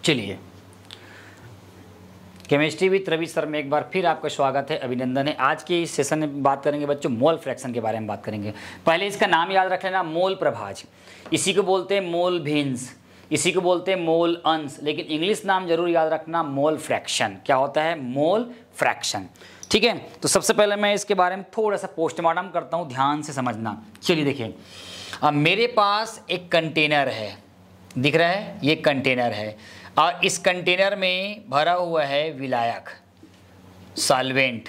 चलिए, chemistry with Ravi sir में एक बार फिर आपका स्वागत है, अभिनंदन है। आज के इस सेशन में बात करेंगे बच्चों मोल फ्रैक्शन के बारे में बात करेंगे। पहले इसका नाम याद रख लेना, मोल प्रभाज। इसी को बोलते हैं मोल भिन्स, इसी को बोलते हैं मोल अंश, लेकिन इंग्लिश नाम जरूर याद रखना, मोल फ्रैक्शन। क्या होता है? Mole fraction. ठीक है, तो सबसे पहले मैं इसके बारे में थोड़ा सा पोस्टमार्टम करता हूँ, ध्यान से समझना। चलिए देखिए, अब मेरे पास एक कंटेनर है, दिख रहा है, ये कंटेनर है और इस कंटेनर में भरा हुआ है विलायक, सॉल्वेंट।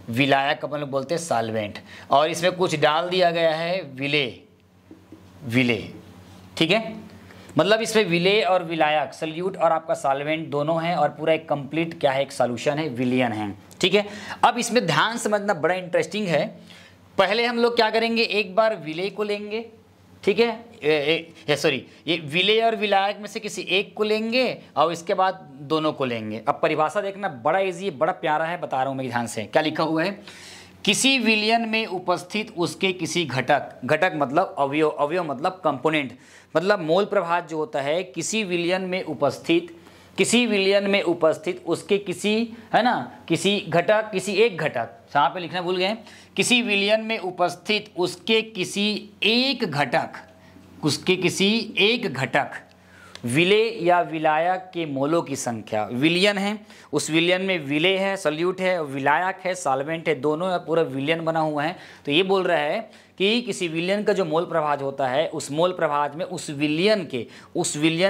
विलायक अपन लोग बोलते हैं सॉल्वेंट, और इसमें कुछ डाल दिया गया है विले। ठीक है, मतलब इसमें विले और विलायक, सल्यूट और आपका सॉल्वेंट दोनों हैं, और पूरा एक कंप्लीट क्या है, एक सॉल्यूशन है, विलियन है। ठीक है, अब इसमें ध्यान समझना, बड़ा इंटरेस्टिंग है। पहले हम लोग क्या करेंगे, एक बार विले को लेंगे, ठीक है, सॉरी, ये विले और विलायक में से किसी एक को लेंगे और इसके बाद दोनों को लेंगे। अब परिभाषा देखना, बड़ा इजी, बड़ा प्यारा है, बता रहा हूँ मैं ध्यान से। क्या लिखा हुआ है? किसी विलयन में उपस्थित उसके किसी घटक, घटक मतलब अवयव, अवयव मतलब कंपोनेंट, मतलब मोल प्रभाज जो होता है, किसी विलयन में उपस्थित, किसी विलयन में उपस्थित उसके किसी, है ना, किसी घटक, किसी एक घटक, यहाँ पे लिखना भूल गए, किसी विलयन में उपस्थित उसके किसी एक घटक, उसके किसी एक घटक, विले या विलायक के मोलों की संख्या। विलयन है, उस विलयन में विले है, सल्यूट है, विलायक है, सॉल्वेंट है, दोनों पूरा विलयन बना हुआ है। तो ये बोल रहा है कि किसी विलयन का जो मोल प्रभाज होता है, उस मोल प्रभाज में उस विलयन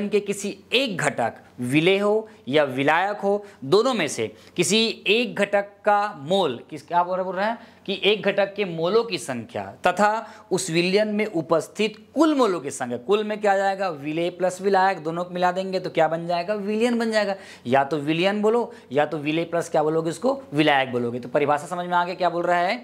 के किसी एक घटक, विले हो या विलायक हो, दोनों में से किसी एक घटक का मोल, क्या बोल रहा है कि एक घटक के मोलों की संख्या तथा उस विलयन में उपस्थित कुल मोलों की संख्या। कुल में क्या आ जाएगा, विले प्लस विलायक, दोनों को मिला देंगे तो क्या बन जाएगा, विलयन बन जाएगा। या तो विलयन बोलो या तो विले प्लस क्या बोलोगे, इसको विलायक बोलोगे। तो परिभाषा समझ में आ गया, क्या बोल रहा है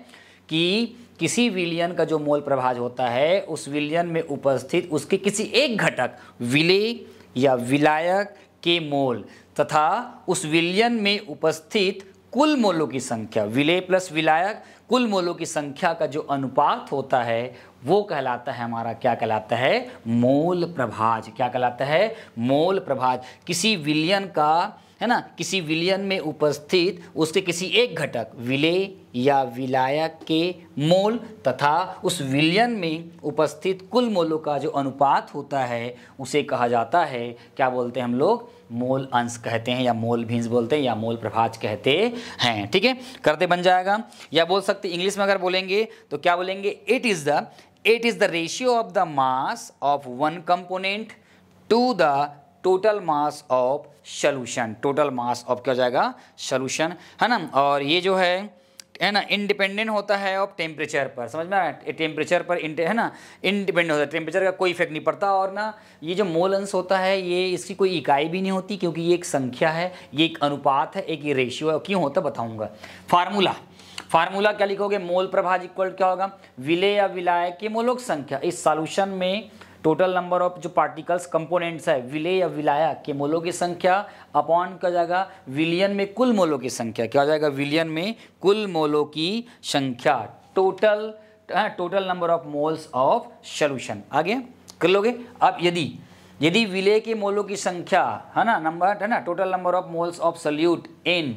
कि किसी विलयन का जो मोल प्रभाज होता है, उस विलयन में उपस्थित उसके किसी एक घटक, विले या विलायक के मोल तथा उस विलयन में उपस्थित कुल मोलों की संख्या, विले प्लस विलायक कुल मोलों की संख्या का जो अनुपात होता है, वो कहलाता है हमारा, क्या कहलाता है, मोल प्रभाज। क्या कहलाता है? मोल प्रभाज। किसी विलयन का, है ना, किसी विलयन में उपस्थित उसके किसी एक घटक, विले या विलायक के मोल तथा उस विलयन में उपस्थित कुल मोलों का जो अनुपात होता है, उसे कहा जाता है, क्या बोलते हैं हम लोग, मोल अंश कहते हैं, या मोल भिन्स बोलते हैं, या मोल प्रभाज कहते हैं। ठीक है, करते बन जाएगा। या बोल सकते इंग्लिश में अगर बोलेंगे तो क्या बोलेंगे, it is the ratio of the mass of one component to the total mass of solution. Total mass of क्या हो जाएगा, सॉल्यूशन, है ना। और ये जो है ना, इंडिपेंडेंट होता है ऑफ टेम्परेचर पर, समझ में आया, टेम्परेचर पर है ना, इंडिपेंडेंट होता है, टेम्परेचर का कोई इफेक्ट नहीं पड़ता। और ना ये जो मोल अंश होता है, ये इसकी कोई इकाई भी नहीं होती, क्योंकि ये एक संख्या है, ये एक अनुपात है, एक ये रेशियो है। क्यों होता बताऊंगा। फार्मूला क्या लिखोगे, मोल प्रभाज इक्वल क्या होगा, विले या विलायक की मोलों की संख्या। इस सॉल्यूशन में टोटल नंबर ऑफ जो पार्टिकल्स कंपोनेंट्स है, विले या विलायक के मोलों की संख्या अपॉन क्या जाएगा, विलियन में कुल मोलों की संख्या। क्या हो जाएगा, विलियन में कुल मोलों की संख्या, total number of moles of solution. आगे कर लोगे। अब यदि विले के मोलों की संख्या, है ना, नंबर, है ना, total number of moles of solute n,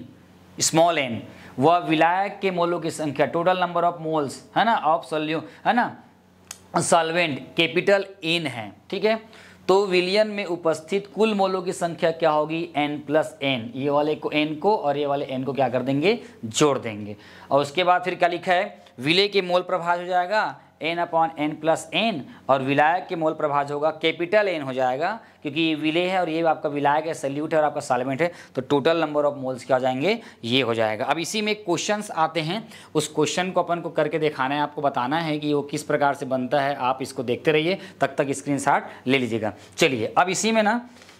small n, वह विलायक के मोलों की संख्या, टोटल नंबर ऑफ मोल्स, है ना, ऑफ सॉल्यूट, है ना, सॉल्वेंट, कैपिटल N है। ठीक है, तो विलयन में उपस्थित कुल मोलों की संख्या क्या होगी, n प्लस n। ये वाले को n को और ये वाले n को क्या कर देंगे, जोड़ देंगे। और उसके बाद फिर क्या लिखा है, विले के मोल प्रभाज हो जाएगा n upon n plus n, और विलायक के मोल प्रभाज होगा कैपिटल N हो जाएगा, क्योंकि ये विले है और ये आपका विलायक है, सल्यूट है और आपका सॉल्वेंट है। तो टोटल नंबर ऑफ मोल्स क्या हो जाएंगे, ये हो जाएगा। अब इसी में क्वेश्चंस आते हैं, उस क्वेश्चन को अपन को करके दिखाना है, आपको बताना है कि वो किस प्रकार से बनता है। आप इसको देखते रहिए, तक स्क्रीनशॉट ले लीजिएगा। चलिए, अब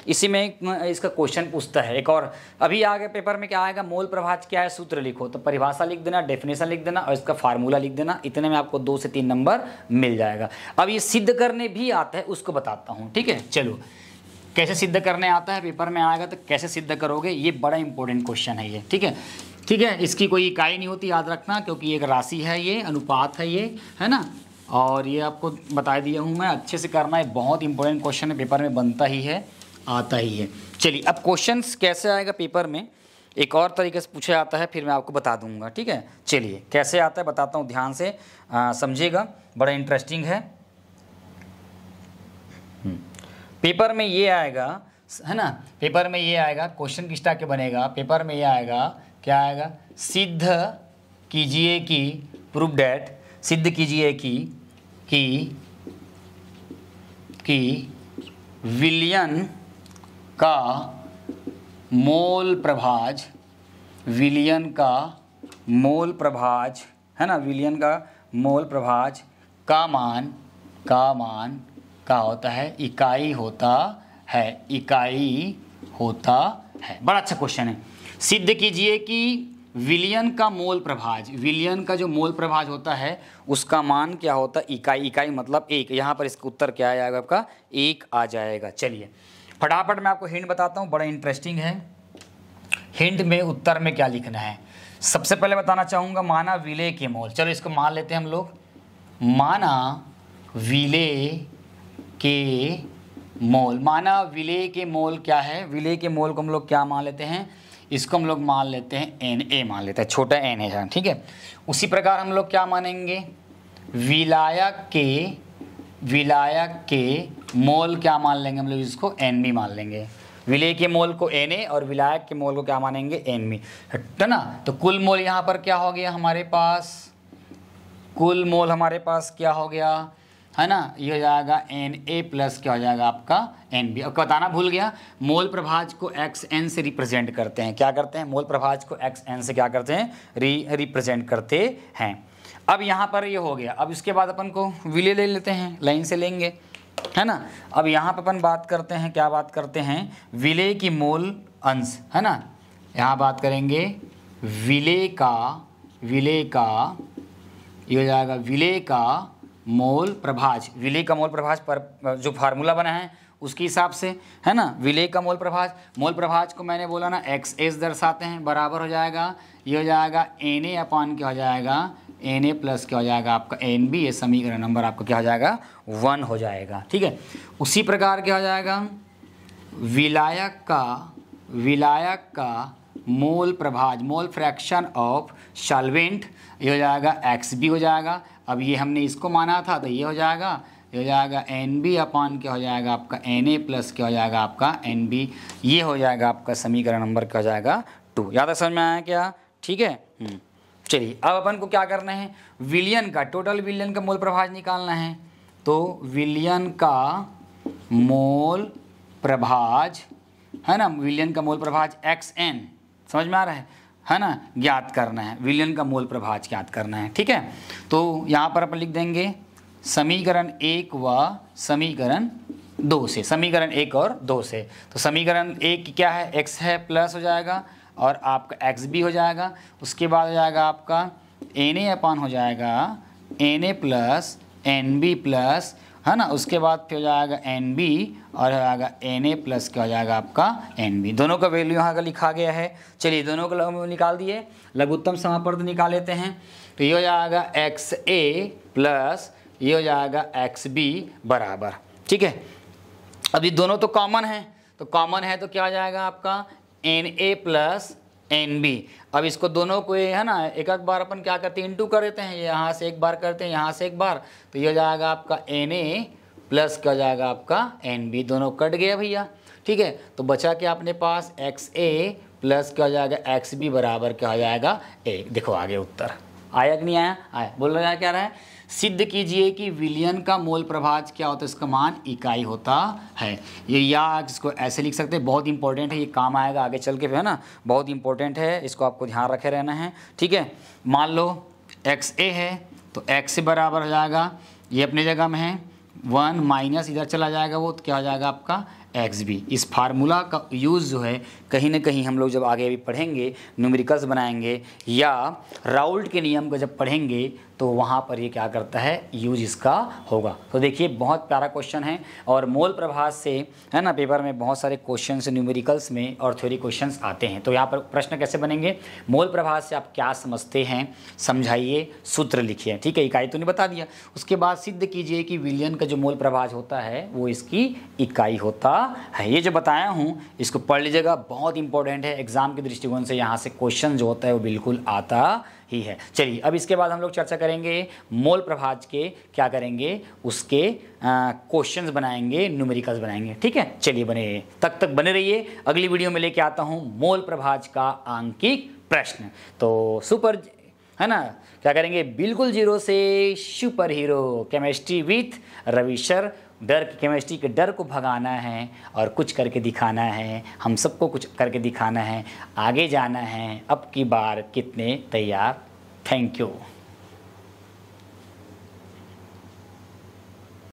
इसी में इसका क्वेश्चन पूछता है एक और, अभी आगे पेपर में क्या आएगा, मोल प्रभाज क्या है, सूत्र लिखो। तो परिभाषा लिख देना, डेफिनेशन लिख देना और इसका फार्मूला लिख देना। इतने में आपको 2 से 3 नंबर मिल जाएगा। अब ये सिद्ध करने भी आता है, उसको बताता हूँ। ठीक है, चलो, कैसे सिद्ध करने आता है, पेपर में आएगा तो कैसे सिद्ध करोगे, ये बड़ा इंपॉर्टेंट क्वेश्चन है ये। ठीक है, इसकी कोई इकाई नहीं होती, याद रखना, क्योंकि एक राशि है, ये अनुपात है, ये है ना। और ये आपको बता दिया हूँ मैं, अच्छे से करना है, बहुत इंपॉर्टेंट क्वेश्चन है, पेपर में बनता ही है, आता ही है। चलिए अब क्वेश्चंस कैसे आएगा पेपर में एक और तरीके से पूछा जाता है, फिर मैं आपको बता दूंगा, ठीक है। चलिए कैसे आता है बताता हूँ, ध्यान से समझिएगा, बड़ा इंटरेस्टिंग है। पेपर में ये आएगा, है ना, पेपर में ये आएगा, क्वेश्चन किस टाइप के बनेगा, पेपर में ये आएगा, क्या आएगा, सिद्ध कीजिए कि, प्रूव डैट, सिद्ध कीजिए कि विलयन का मोल प्रभाज, विलयन का मोल प्रभाज, है ना, विलयन का मोल प्रभाज का मान का होता है, इकाई होता है, इकाई होता है। बड़ा अच्छा क्वेश्चन है। सिद्ध कीजिए कि विलयन का मोल प्रभाज, विलयन का जो मोल प्रभाज होता है उसका मान क्या होता है, इकाई, इकाई मतलब एक। यहाँ पर इसका उत्तर क्या आएगा आपका, एक आ जाएगा। चलिए फटाफट मैं आपको हिंट बताता हूँ, बड़ा इंटरेस्टिंग है। हिंट में उत्तर में क्या लिखना है, सबसे पहले बताना चाहूँगा, माना विलय के मोल, चलो इसको मान लेते हैं हम लोग, माना विलय के मोल, माना विलय के मोल क्या है, विलय के मोल को हम लोग क्या मान लेते हैं, इसको हम लोग मान लेते हैं Na मान लेते हैं, छोटा n है, ठीक है। उसी प्रकार हम लोग क्या मानेंगे, विलायक के मोल क्या मान लेंगे हम लोग, इसको Nb मान लेंगे। विलय के मोल को Na और विलायक के मोल को क्या मानेंगे, Nb, है ना। तो कुल मोल यहाँ पर क्या हो गया हमारे पास, कुल मोल हमारे पास क्या हो गया, है ना, ये हो जाएगा Na प्लस क्या हो जाएगा आपका Nb। अब बताना भूल गया, मोल प्रभाज को xn से रिप्रेजेंट करते हैं, क्या करते हैं, मोल प्रभाज को xn से क्या करते हैं, रिप्रेजेंट करते हैं। अब यहाँ पर ये हो गया। अब इसके बाद अपन को विलय ले लेते हैं, लाइन से लेंगे, है ना। अब यहाँ पर अपन बात करते हैं, क्या बात करते हैं, विलय की मोल अंश, है ना। यहाँ बात करेंगे विलय का ये हो जाएगा विलय का मोल प्रभाज, विलय का मोल प्रभाज पर जो फार्मूला बना है उसके हिसाब से, है ना, विलय का मोल प्रभाज को मैंने बोला ना XS दर्शाते हैं, बराबर हो जाएगा, ये हो जाएगा Na अपान क्या हो जाएगा, Na प्लस क्या हो जाएगा आपका Nb, ये समीकरण नंबर आपका क्या हो जाएगा 1 हो जाएगा, ठीक है। उसी प्रकार क्या हो जाएगा, विलायक का मोल प्रभाज, मोल फ्रैक्शन ऑफ सॉल्वेंट, ये हो जाएगा XB हो जाएगा। अब ये हमने इसको माना था तो ये हो जाएगा Nb अपान क्या हो जाएगा आपका Na प्लस क्या हो जाएगा आपका Nb, ये हो जाएगा आपका समीकरण नंबर क्या हो जाएगा 2। याद है, समझ में आया क्या, ठीक है। चलिए अब अपन को क्या करना है, विलयन का, टोटल विलयन का मोल प्रभाज निकालना है। तो विलयन का मोल प्रभाज, है ना, विलयन का मोल प्रभाज xn, समझ में आ रहा है ना, ज्ञात करना है, विलयन का मोल प्रभाज ज्ञात करना है, ठीक है। तो यहाँ पर अपन लिख देंगे समीकरण 1 व समीकरण 2 से, समीकरण 1 और 2 से। तो समीकरण 1 क्या है, x है प्लस हो जाएगा और आपका XB हो जाएगा। उसके बाद हो जाएगा आपका Na अपान हो जाएगा Na प्लस Nb प्लस, है ना, उसके बाद फिर हो जाएगा Nb और हो जाएगा Na प्लस क्या हो जाएगा आपका Nb। दोनों का वैल्यू यहाँ का लिखा गया है। चलिए दोनों को निकाल दिए, लघुत्तम समापवर्त निकाल लेते हैं। तो ये हो जाएगा XA प्लस ये हो जाएगा XB बराबर, ठीक है। अभी दोनों तो कॉमन है, तो कॉमन है तो क्या हो जाएगा आपका Na प्लस Nb। अब इसको दोनों को, है ना, एक एक बार अपन क्या करते हैं, इंटू कर देते हैं, यहाँ से एक बार करते हैं, यहाँ से एक बार, तो ये हो जाएगा आपका Na प्लस क्या हो जाएगा आपका Nb, दोनों कट गया भैया, ठीक है। तो बचा क्या अपने पास XA प्लस क्या हो जाएगा XB बराबर क्या हो जाएगा 1। देखो आगे उत्तर आया कि नहीं आया, आया। बोल रहा है क्या रहा है, सिद्ध कीजिए कि विलयन का मोल प्रभाज क्या होता है, इसका मान इकाई होता है। ये या इसको ऐसे लिख सकते हैं, बहुत इंपॉर्टेंट है, ये काम आएगा आगे चल के, है ना, बहुत इंपॉर्टेंट है, इसको आपको ध्यान रखे रहना है, ठीक है। मान लो XA है तो X बराबर हो जाएगा, ये अपनी जगह में है, 1 माइनस इधर चला जाएगा वो, तो क्या हो जाएगा आपका XB। इस फार्मूला का यूज़ जो है कहीं ना कहीं हम लोग जब आगे भी पढ़ेंगे, न्यूमेरिकल्स बनाएंगे या राउल्ट के नियम को जब पढ़ेंगे तो वहाँ पर ये क्या करता है, यूज इसका होगा। तो देखिए बहुत प्यारा क्वेश्चन है, और मोल प्रभाज से है ना पेपर में बहुत सारे क्वेश्चंस न्यूमेरिकल्स में और थ्योरी क्वेश्चंस आते हैं। तो यहाँ पर प्रश्न कैसे बनेंगे, मोल प्रभाज से आप क्या समझते हैं, समझाइए, सूत्र लिखिए। ठीक है, इकाई तो नहीं बता दिया। उसके बाद सिद्ध कीजिए कि विलयन का जो मोल प्रभाज होता है वो इसकी इकाई होता है। ये जो बताया हूँ इसको पढ़ लीजिएगा, बहुत इंपॉर्टेंट है एग्जाम के दृष्टिकोण से। यहाँ से क्वेश्चन जो होता है वो बिल्कुल आता ही है। चलिए अब इसके बाद हम लोग चर्चा करेंगे मोल प्रभाज के, क्या करेंगे, उसके क्वेश्चंस बनाएंगे, न्यूमेरिकल्स बनाएंगे। ठीक है, चलिए बने रहिए, तक बने रहिए। अगली वीडियो में लेके आता हूँ मोल प्रभाज का आंकिक प्रश्न। तो सुपर है ना, क्या करेंगे, बिल्कुल जीरो से super hero, chemistry with Ravi sir. Chemistry के डर को भगाना है और कुछ करके दिखाना है, हम सबको कुछ करके दिखाना है, आगे जाना है। अब की बार कितने तैयार। Thank you.